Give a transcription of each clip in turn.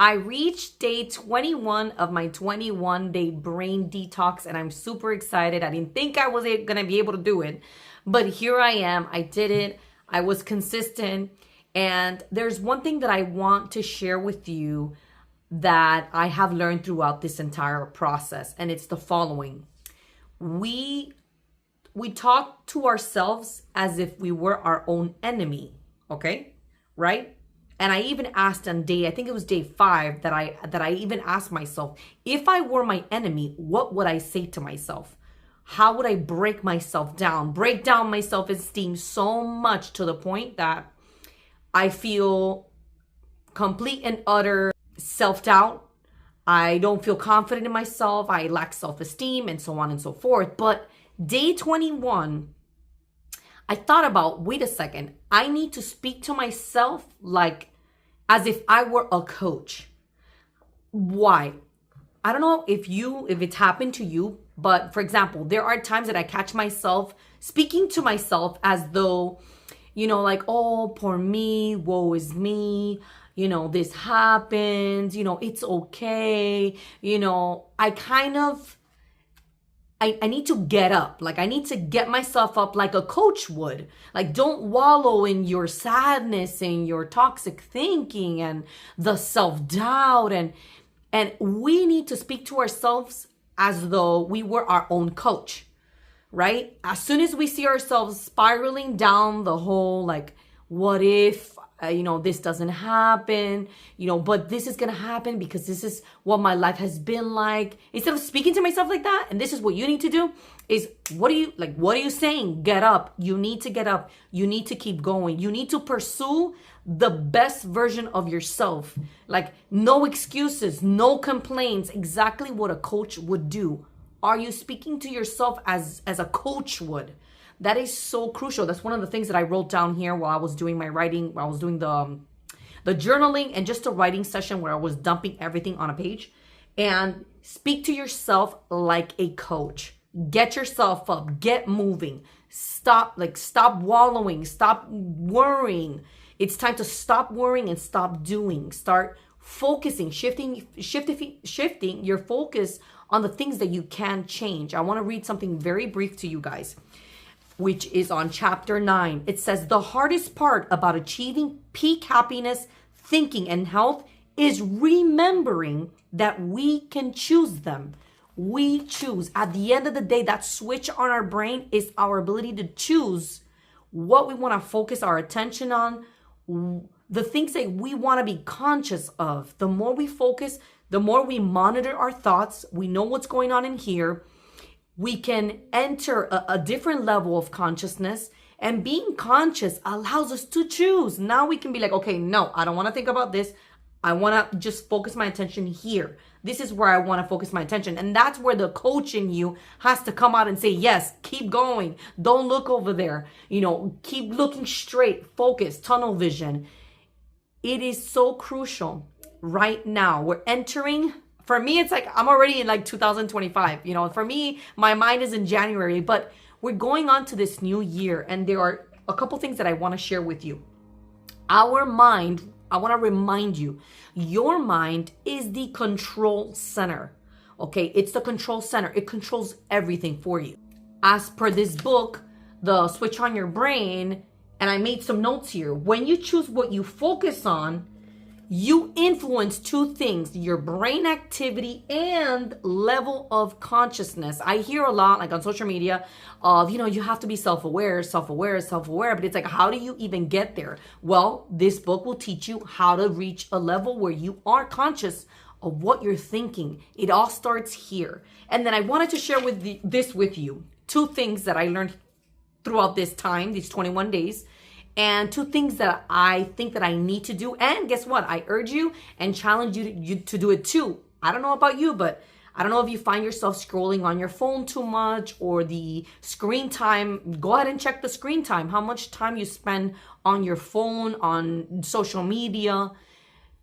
I reached day 21 of my 21-day brain detox, and I'm super excited. I didn't think I was going to be able to do it, but here I am. I did it. I was consistent. And there's one thing that I want to share with you that I have learned throughout this entire process, and it's the following. We talk to ourselves as if we were our own enemy, okay? Right? And I even asked on I think it was day 5 that I even asked myself, if I were my enemy, what would I say to myself? How would I break myself down, break down my self-esteem so much to the point that I feel complete and utter self-doubt. I don't feel confident in myself. I lack self-esteem and so on and so forth. But day 21, I thought about, wait a second, I need to speak to myself like as if I were a coach. Why? I don't know if it's happened to you, but for example, there are times that I catch myself speaking to myself as though, like, oh, poor me, woe is me, this happens, it's okay, I need to get up. Like, I need to get myself up like a coach would. Like, don't wallow in your sadness and your toxic thinking and the self-doubt. And we need to speak to ourselves as though we were our own coach, right? As soon as we see ourselves spiraling down the whole, like, what if, this doesn't happen, but this is going to happen because this is what my life has been like. Instead of speaking to myself like that, and this is what you need to do, is what are you saying? Get up. You need to get up. You need to keep going. You need to pursue the best version of yourself. Like, no excuses, no complaints, exactly what a coach would do. Are you speaking to yourself as a coach would? That is so crucial. That's one of the things that I wrote down here while I was doing my writing, while I was doing the journaling and just a writing session where I was dumping everything on a page. And speak to yourself like a coach. Get yourself up, get moving. Stop wallowing, stop worrying. It's time to stop worrying and stop doing. Start focusing, shifting your focus on the things that you can change. I want to read something very brief to you guys, which is on chapter 9. It says, the hardest part about achieving peak happiness, thinking, and health is remembering that we can choose them. We choose. At the end of the day, that switch on our brain is our ability to choose what we want to focus our attention on, the things that we want to be conscious of. The more we focus, the more we monitor our thoughts, we know what's going on in here, we can enter a different level of consciousness, and being conscious allows us to choose. Now we can be like, okay, no, I don't want to think about this. I want to just focus my attention here. This is where I want to focus my attention. And that's where the coach in you has to come out and say, yes, keep going. Don't look over there. Keep looking straight, focus, tunnel vision. It is so crucial right now. We're entering, for me, it's like I'm already in like 2025. For me, my mind is in January, but we're going on to this new year. And there are a couple things that I want to share with you. Our mind, I want to remind you, your mind is the control center. Okay, it's the control center. It controls everything for you. As per this book, The Switch on Your Brain, and I made some notes here. When you choose what you focus on, you influence two things, your brain activity and level of consciousness. I hear a lot, like on social media, of, you have to be self-aware, but it's like, how do you even get there? Well, this book will teach you how to reach a level where you are conscious of what you're thinking. It all starts here. And then I wanted to share this with you. Two things that I learned throughout this time, these 21 days. And two things that I think that I need to do. And guess what? I urge you and challenge you to do it too. I don't know about you, but I don't know if you find yourself scrolling on your phone too much or the screen time. Go ahead and check the screen time. How much time you spend on your phone, on social media.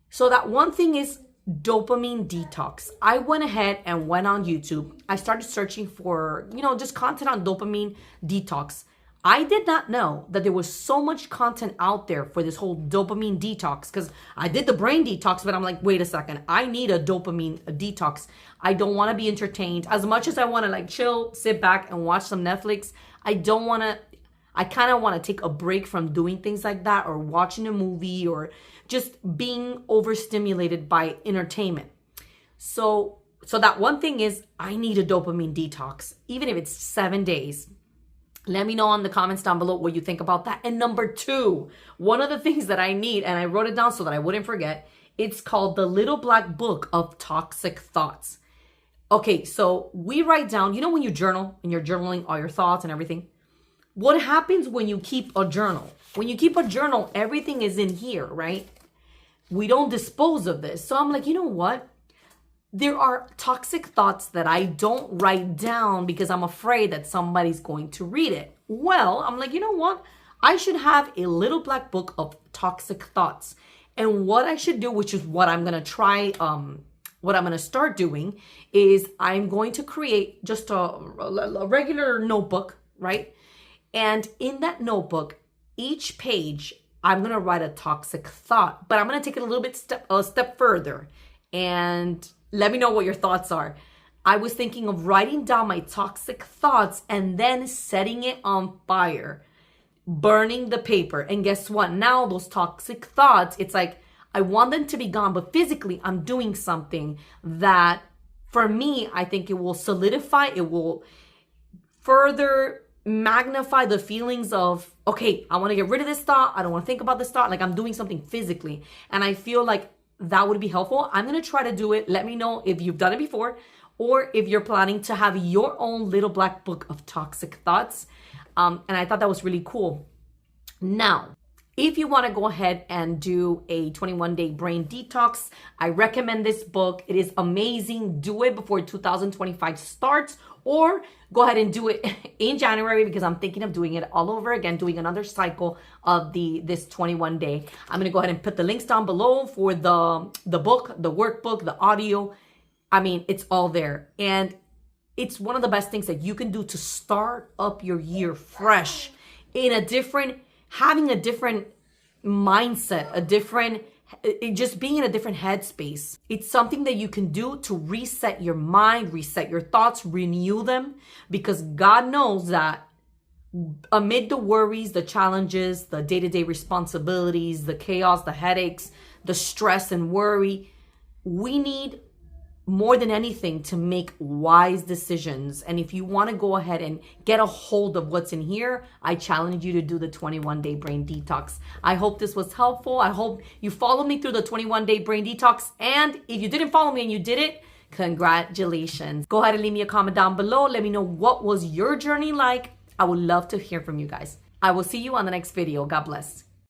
So that one thing is dopamine detox. I went ahead and went on YouTube. I started searching for, just content on dopamine detox. I did not know that there was so much content out there for this whole dopamine detox, because I did the brain detox, but I'm like, wait a second, I need a dopamine detox. I don't want to be entertained. As much as I want to like chill, sit back and watch some Netflix, I kind of want to take a break from doing things like that, or watching a movie, or just being overstimulated by entertainment. So that one thing is, I need a dopamine detox, even if it's 7 days. Let me know in the comments down below what you think about that. And number 2, one of the things that I need, and I wrote it down so that I wouldn't forget, it's called the Little Black Book of Toxic Thoughts. Okay, so we write down, you know when you journal and you're journaling all your thoughts and everything? What happens when you keep a journal? When you keep a journal, everything is in here, right? We don't dispose of this. So I'm like, you know what? There are toxic thoughts that I don't write down because I'm afraid that somebody's going to read it. Well, I'm like, you know what? I should have a little black book of toxic thoughts. And what I should do, which is what I'm going to try, what I'm going to start doing, is I'm going to create just a regular notebook, right? And in that notebook, each page, I'm going to write a toxic thought, but I'm going to take it a step further. And let me know what your thoughts are. I was thinking of writing down my toxic thoughts and then setting it on fire, burning the paper. And guess what? Now those toxic thoughts, it's like I want them to be gone, but physically I'm doing something that for me, I think it will solidify, it will further magnify the feelings of, okay, I want to get rid of this thought. I don't want to think about this thought. Like I'm doing something physically. And I feel like that would be helpful. I'm going to try to do it. Let me know if you've done it before, or if you're planning to have your own little black book of toxic thoughts. And I thought that was really cool. Now, if you want to go ahead and do a 21-day brain detox, I recommend this book. It is amazing. Do it before 2025 starts, or go ahead and do it in January, because I'm thinking of doing it all over again, doing another cycle of this 21 day. I'm going to go ahead and put the links down below for the book, the workbook, the audio. I mean, it's all there. And it's one of the best things that you can do to start up your year fresh, in having a different mindset, just being in a different headspace. It's something that you can do to reset your mind, reset your thoughts, renew them, because God knows that amid the worries, the challenges, the day-to-day responsibilities, the chaos, the headaches, the stress and worry, we need more than anything to make wise decisions. And if you want to go ahead and get a hold of what's in here, I challenge you to do the 21-day brain detox. I hope this was helpful. I hope you followed me through the 21-day brain detox. And if you didn't follow me and you did it, congratulations. Go ahead and leave me a comment down below. Let me know what was your journey like. I would love to hear from you guys. I will see you on the next video. God bless.